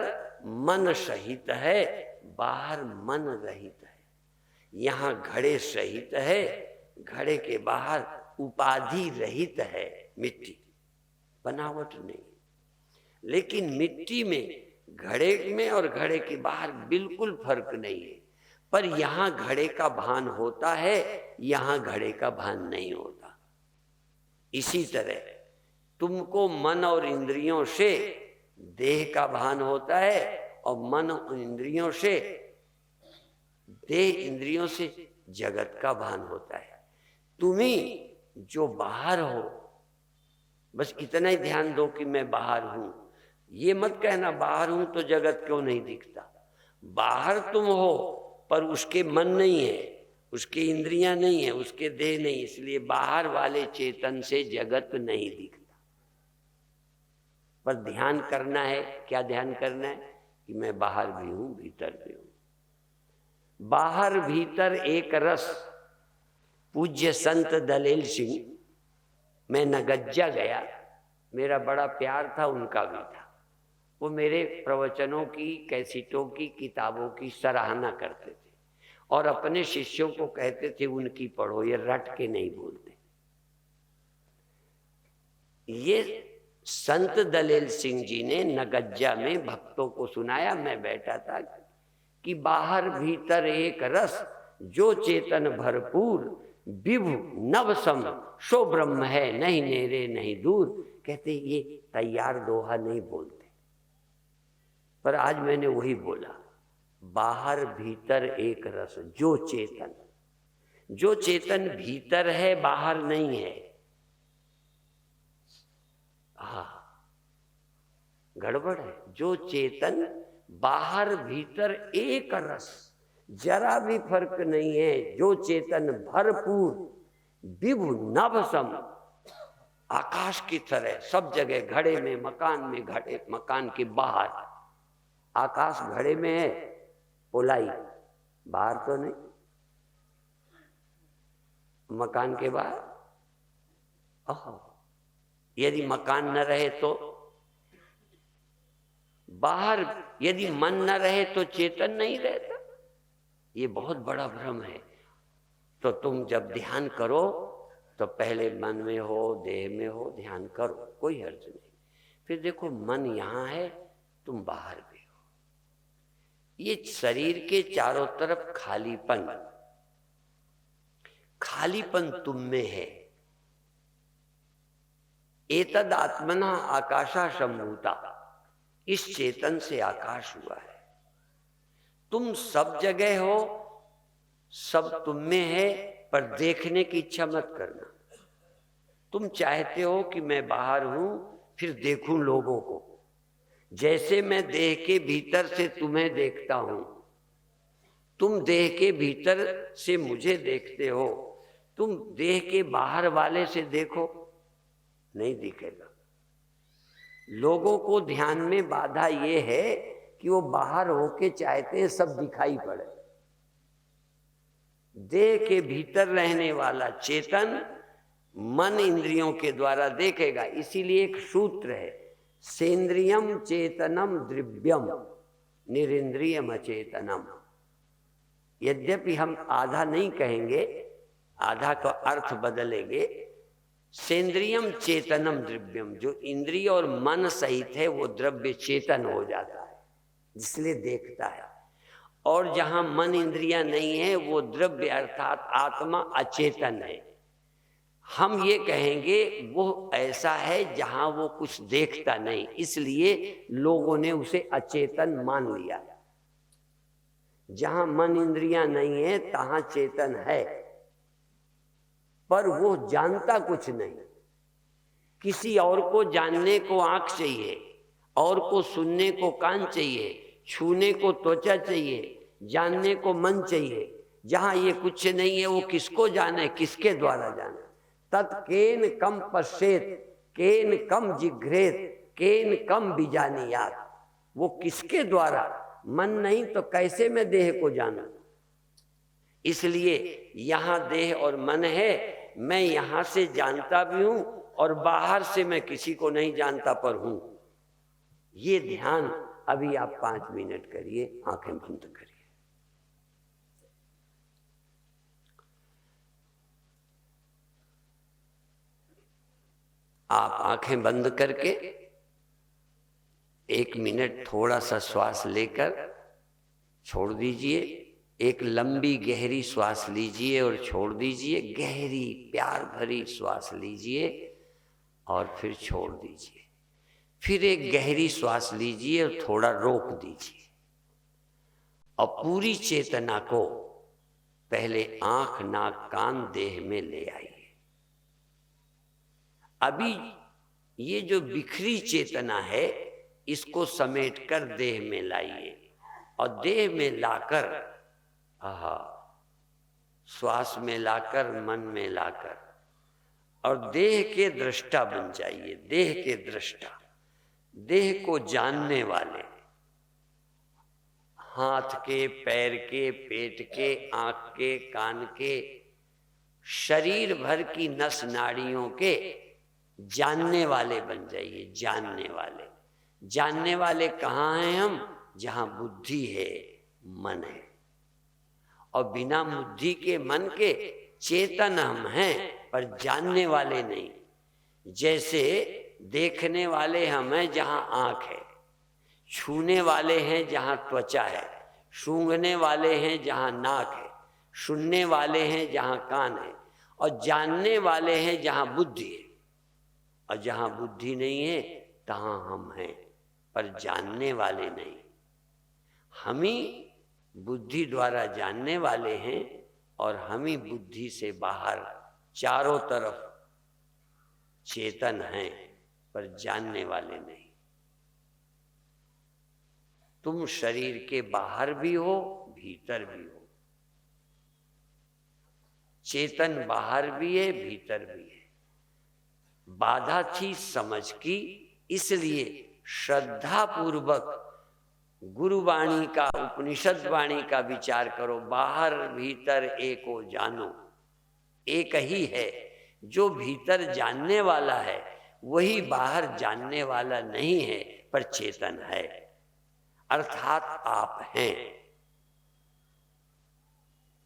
मन सहित है, बाहर मन रहित है। यहाँ घड़े सहित है, घड़े के बाहर उपाधि रहित है, मिट्टी, बनावट नहीं। लेकिन मिट्टी में, घड़े में और घड़े के बाहर बिल्कुल फर्क नहीं है। पर यहाँ घड़े का भान होता है, यहाँ घड़े का भान नहीं होता। इसी तरह तुमको मन और इंद्रियों से देह का भान होता है, और मन और इंद्रियों से, देह इंद्रियों से जगत का भान होता है। तुम्ही जो बाहर हो, बस इतना ही ध्यान दो कि मैं बाहर हूं। ये मत कहना बाहर हूं तो जगत क्यों नहीं दिखता। बाहर तुम हो, पर उसके मन नहीं है, उसकी इंद्रियां नहीं है, उसके देह नहीं, इसलिए बाहर वाले चेतन से जगत नहीं दिखता। पर ध्यान करना है, क्या ध्यान करना है? कि मैं बाहर भी हूं, भीतर भी हूं। बाहर भीतर एक रस। पूज्य संत दलेल सिंह, मैं नगज्जा गया, मेरा बड़ा प्यार था, उनका भी था। वो मेरे प्रवचनों की, कैसेटों की, किताबों की सराहना करते थे और अपने शिष्यों को कहते थे उनकी पढ़ो, ये रट के नहीं बोलते। ये संत दलेल सिंह जी ने नगज्जा में भक्तों को सुनाया, मैं बैठा था, कि बाहर भीतर एक रस, जो चेतन भरपूर, विभु नव सम, सो ब्रह्म है, नहीं नेरे नहीं दूर। कहते ये तैयार दोहा नहीं बोलते, पर आज मैंने वही बोला। बाहर भीतर एक रस, जो चेतन, जो चेतन भीतर है, बाहर नहीं है। गड़बड़ है। जो चेतन बाहर भीतर एक रस, जरा भी फर्क नहीं है। जो चेतन भरपूर, विभु नभ सम, आकाश की तरह सब जगह, घड़े में, मकान में, घड़े मकान के बाहर। आकाश घड़े में है, पोलाई बाहर तो नहीं, मकान के बाहर। यदि मकान न रहे तो बाहर, यदि मन न रहे तो चेतन नहीं रहता। ये बहुत बड़ा भ्रम है। तो तुम जब ध्यान करो तो पहले मन में हो, देह में हो, ध्यान करो, कोई हर्ज नहीं। फिर देखो मन यहाँ है, तुम बाहर भी हो। ये शरीर के चारों तरफ खालीपन, खालीपन तुम में है। एतद आत्मना आकाशा सम्भूता, इस चेतन से आकाश हुआ है। तुम सब जगह हो, सब तुम में है, पर देखने की इच्छा मत करना। तुम चाहते हो कि मैं बाहर हूं, फिर देखूं लोगों को। जैसे मैं देह के भीतर से तुम्हें देखता हूं, तुम देह के भीतर से मुझे देखते हो, तुम देह के बाहर वाले से देखो, नहीं दिखेगा। लोगों को ध्यान में बाधा ये है कि वो बाहर होके चाहते हैं सब दिखाई पड़े। देह के भीतर रहने वाला चेतन मन इंद्रियों के द्वारा देखेगा। इसीलिए एक सूत्र है, सेंद्रियम चेतनम द्रव्यम निरिंद्रियम अचेतनम। यद्यपि हम आधा नहीं कहेंगे, आधा का अर्थ बदलेंगे। सेंद्रियम चेतनम द्रव्यम, जो इंद्रिय और मन सहित है वो द्रव्य चेतन हो जाता है, इसलिए देखता है। और जहां मन इंद्रिया नहीं है वो द्रव्य अर्थात आत्मा अचेतन है। हम ये कहेंगे वो ऐसा है जहां वो कुछ देखता नहीं, इसलिए लोगों ने उसे अचेतन मान लिया। जहां मन इंद्रियां नहीं है तहां चेतन है, पर वो जानता कुछ नहीं। किसी और को जानने को आंख चाहिए, और को सुनने को कान चाहिए, छूने को त्वचा चाहिए, जानने को मन चाहिए। जहां ये कुछ नहीं है वो किसको जाने, किसके द्वारा जाने। तत्केन कम पश्येत, केन कम जिघ्रेत, केन कम बीजानियात। वो किसके द्वारा, मन नहीं तो कैसे मैं देह को जानूं। इसलिए यहां देह और मन है, मैं यहां से जानता भी हूं और बाहर से मैं किसी को नहीं जानता पर हूं। ये ध्यान अभी आप 5 मिनट करिए, आंखें बंद करिए। आप आंखें बंद करके 1 मिनट थोड़ा सा श्वास लेकर छोड़ दीजिए। एक लंबी गहरी श्वास लीजिए और छोड़ दीजिए। गहरी प्यार भरी श्वास लीजिए और फिर छोड़ दीजिए। फिर एक गहरी श्वास लीजिए और थोड़ा रोक दीजिए। और पूरी चेतना को पहले आंख, नाक, कान, देह में ले आइए। अभी ये जो बिखरी चेतना है इसको समेटकर देह में लाइए और देह में लाकर, श्वास में लाकर, मन में लाकर, और देह के दृष्टा बन जाइए। देह के दृष्टा, देह को जानने वाले, हाथ के, पैर के, पेट के, आंख के, कान के, शरीर भर की नस नाड़ियों के जानने वाले बन जाइए। जानने वाले, जानने वाले कहाँ हैं हम? जहां बुद्धि है, मन है। और बिना बुद्धि के, मन के चेतन हम हैं, पर जानने वाले नहीं। जैसे देखने वाले हम हैं जहां आंख है, छूने वाले हैं जहां त्वचा है, सूंघने वाले हैं जहां नाक है, सुनने वाले हैं जहां कान है, और जानने वाले हैं जहां बुद्धि है। और जहां बुद्धि नहीं है तहां हम हैं, पर जानने वाले नहीं। हम ही बुद्धि द्वारा जानने वाले हैं और हम ही बुद्धि से बाहर चारों तरफ चेतन हैं, पर जानने वाले नहीं। तुम शरीर के बाहर भी हो, भीतर भी हो। चेतन बाहर भी है, भीतर भी है। बाधा थी समझ की, इसलिए श्रद्धा पूर्वक गुरुवाणी का, उपनिषद वाणी का विचार करो। बाहर भीतर एक हो जानो, एक ही है। जो भीतर जानने वाला है वही बाहर जानने वाला नहीं है, पर चेतन है, अर्थात आप हैं।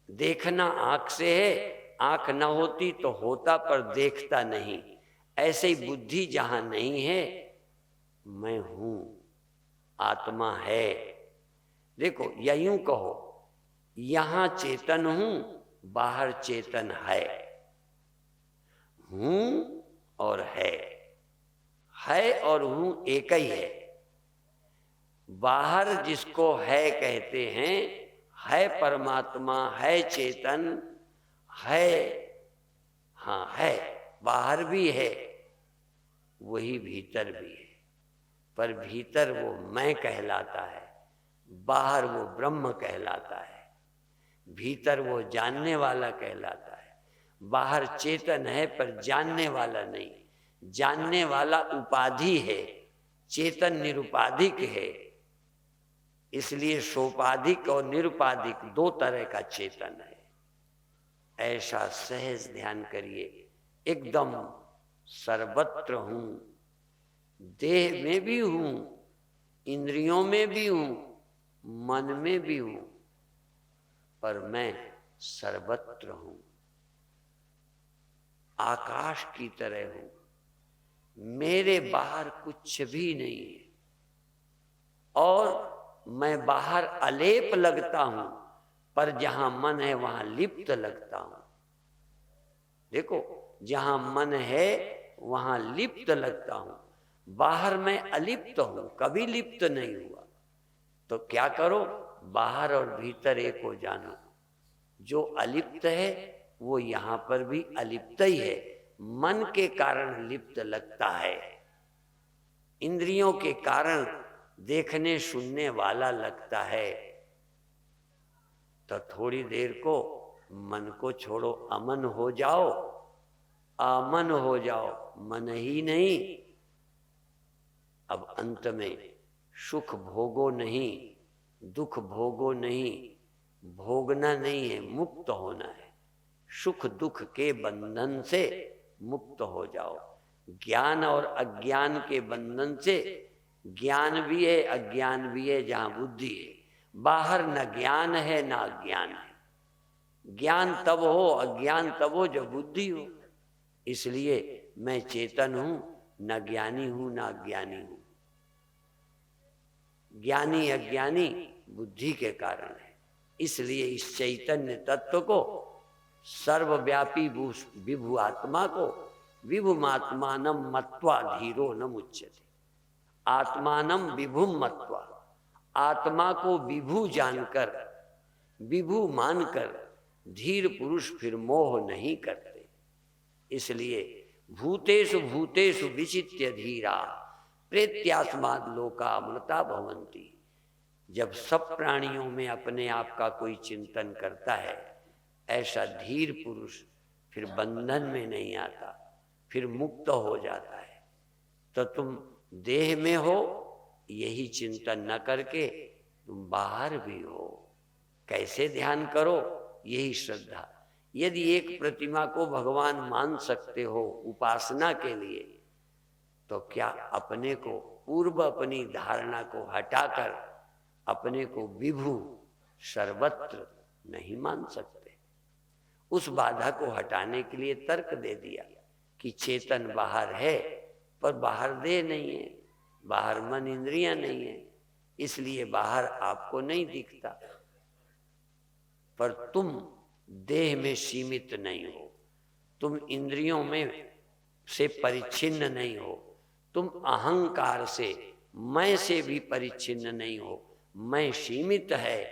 देखना आंख से है, आंख न होती तो होता पर देखता नहीं। ऐसे ही बुद्धि जहां नहीं है, मैं हूं, आत्मा है। देखो या यूं कहो, यहां चेतन हूं, बाहर चेतन है। हूं और है और हूं एक ही है। बाहर जिसको है कहते हैं, है परमात्मा, है चेतन, है, हाँ है, बाहर भी है, वही भीतर भी है। पर भीतर वो मैं कहलाता है, बाहर वो ब्रह्म कहलाता है। भीतर वो जानने वाला कहलाता है, बाहर चेतन है पर जानने वाला नहीं। जानने वाला उपाधि है, चेतन निरुपाधिक है। इसलिए सोपाधिक और निरुपाधिक दो तरह का चेतन है। ऐसा सहज ध्यान करिए, एकदम सर्वत्र हूं, देह में भी हूं, इंद्रियों में भी हूं, मन में भी हूं, पर मैं सर्वत्र हूं। आकाश की तरह हूं, मेरे बाहर कुछ भी नहीं है। और मैं बाहर अलेप लगता हूं, पर जहां मन है वहां लिप्त लगता हूं। देखो, जहां मन है वहां लिप्त लगता हूं, बाहर मैं अलिप्त हूं, कभी लिप्त नहीं हुआ। तो क्या करो, बाहर और भीतर एक हो जानो। जो अलिप्त है वो यहां पर भी अलिप्त ही है, मन के कारण लिप्त लगता है, इंद्रियों के कारण देखने सुनने वाला लगता है। तो थोड़ी देर को मन को छोड़ो, अमन हो जाओ, अमन हो जाओ, मन ही नहीं। अब अंत में सुख भोगो नहीं, दुख भोगो नहीं, भोगना नहीं है, मुक्त होना है। सुख दुख के बंधन से मुक्त हो जाओ। ज्ञान और अज्ञान के बंधन से, ज्ञान भी है अज्ञान भी है जहां बुद्धि है। बाहर न ज्ञान है न अज्ञान है। ज्ञान तब हो, अज्ञान तब हो जब बुद्धि हो। इसलिए मैं चेतन हूं, न ज्ञानी हूं न अज्ञानी हूं। ज्ञानी अज्ञानी बुद्धि के कारण है। इसलिए इस चैतन्य तत्व को, सर्वव्यापी विभु आत्मा को, विभुमात्मानं मत्वा धीरो न मुच्यते। आत्मानं विभुम मत्वा, आत्मा को विभु जानकर, विभु मानकर धीर पुरुष फिर मोह नहीं करते। इसलिए भूतेषु भूतेषु विचित्य धीरा प्रेत्यास्माद् लोका अमृता भवन्ति। जब सब प्राणियों में अपने आप का कोई चिंतन करता है, ऐसा धीर पुरुष फिर बंधन में नहीं आता, फिर मुक्त हो जाता है। तो तुम देह में हो, यही चिंतन न करके तुम बाहर भी हो। कैसे ध्यान करो, यही श्रद्धा। यदि एक प्रतिमा को भगवान मान सकते हो उपासना के लिए, तो क्या अपने को, पूर्व अपनी धारणा को हटाकर अपने को विभु सर्वत्र नहीं मान सकते? उस बाधा को हटाने के लिए तर्क दे दिया कि चेतन बाहर है, पर बाहर देह नहीं है, बाहर मन इंद्रियां नहीं है, इसलिए बाहर आपको नहीं दिखता। पर तुम देह में सीमित नहीं हो, तुम इंद्रियों में से परिच्छिन्न नहीं हो, तुम अहंकार से, मैं से भी परिच्छिन्न नहीं हो। मैं सीमित है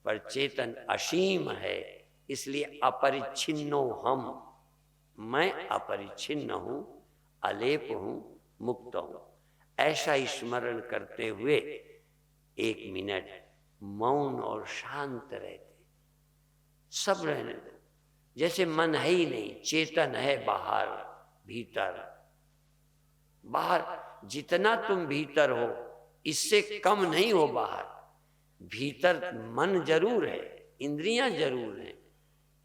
पर चेतन असीम है, इसलिए अपरिच्छिन्नो हम। मैं अपरिच्छिन्न हूं, अलेप हूं, मुक्त हूं। ऐसा ही स्मरण करते हुए 1 मिनट मौन और शांत रहते, सब रहने दो, जैसे मन है ही नहीं, चेतन है बाहर भीतर। बाहर जितना तुम भीतर हो, इससे कम नहीं हो बाहर। भीतर मन जरूर है, इंद्रियां जरूर हैं,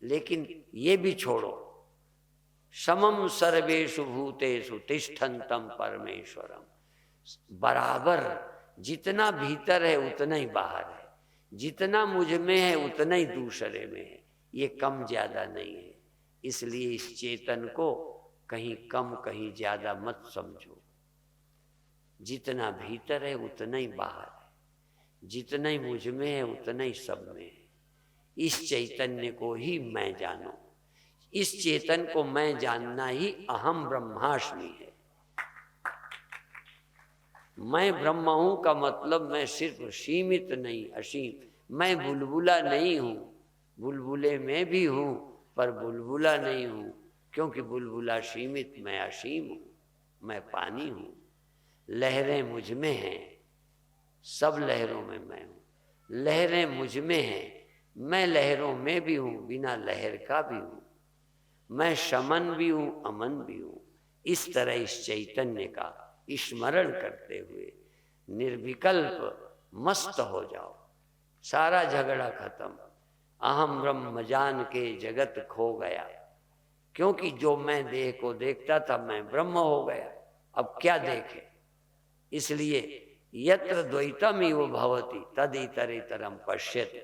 लेकिन ये भी छोड़ो। समम सर्वेषु भूतेषु तिष्ठन्तं परमेश्वरम। बराबर जितना भीतर है उतना ही बाहर है, जितना मुझ में है उतना ही दूसरे में है। ये कम ज्यादा नहीं है। इसलिए इस चेतन को कहीं कम कहीं ज्यादा मत समझो। जितना भीतर है उतना ही बाहर है, जितना ही मुझ में है उतना ही सब में है। इस चैतन्य को ही मैं जानो। इस चेतन को मैं जानना ही अहम ब्रह्मास्मि है। मैं ब्रह्म हूं का मतलब मैं सिर्फ सीमित नहीं, असीम। मैं बुलबुला नहीं हूं, बुलबुले में भी हूं पर बुलबुला नहीं हूं, क्योंकि बुलबुला सीमित, मैं असीम हूं। मैं पानी हूं, लहरें मुझ में हैं, सब लहरों में मैं हूं। लहरें मुझ में हैं, मैं लहरों में भी हूं, बिना लहर का भी हूं। मैं शमन भी हूं, अमन भी हूं। इस तरह इस चैतन्य का स्मरण करते हुए निर्विकल्प मस्त हो जाओ। सारा झगड़ा खत्म। अहम ब्रह्म जान के जगत खो गया, क्योंकि जो मैं देह को देखता था मैं ब्रह्म हो गया। अब क्या देखे? इसलिए यत्र द्वैतमिव भवति तदितरेतरम पश्यति।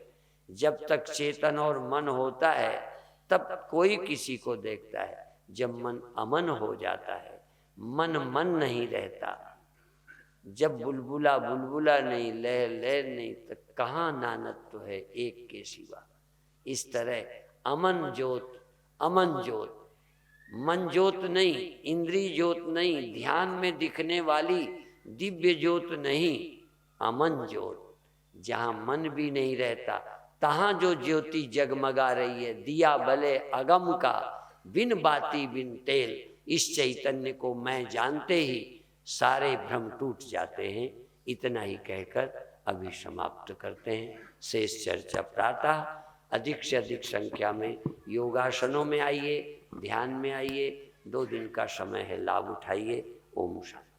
जब तक चेतन और मन होता है तब कोई किसी को देखता है। जब मन अमन हो जाता है, मन मन नहीं रहता, जब बुलबुला बुलबुला नहीं, लहर लहर नहीं, तो कहाँ नानत्व है एक के सिवा। इस तरह अमन ज्योत, अमन ज्योत, मन ज्योत नहीं, इंद्रिय ज्योत नहीं, ध्यान में दिखने वाली दिव्य ज्योत नहीं, अमन ज्योत। जहाँ मन भी नहीं रहता तहाँ जो ज्योति जगमगा रही है, दिया भले अगम का बिन बाती बिन तेल। इस चैतन्य को मैं जानते ही सारे भ्रम टूट जाते हैं। इतना ही कहकर अभी समाप्त करते हैं। शेष चर्चा प्रातः अधिक से अधिक संख्या में योगासनों में आइए, ध्यान में आइए। 2 दिन का समय है, लाभ उठाइए। ओम शांति।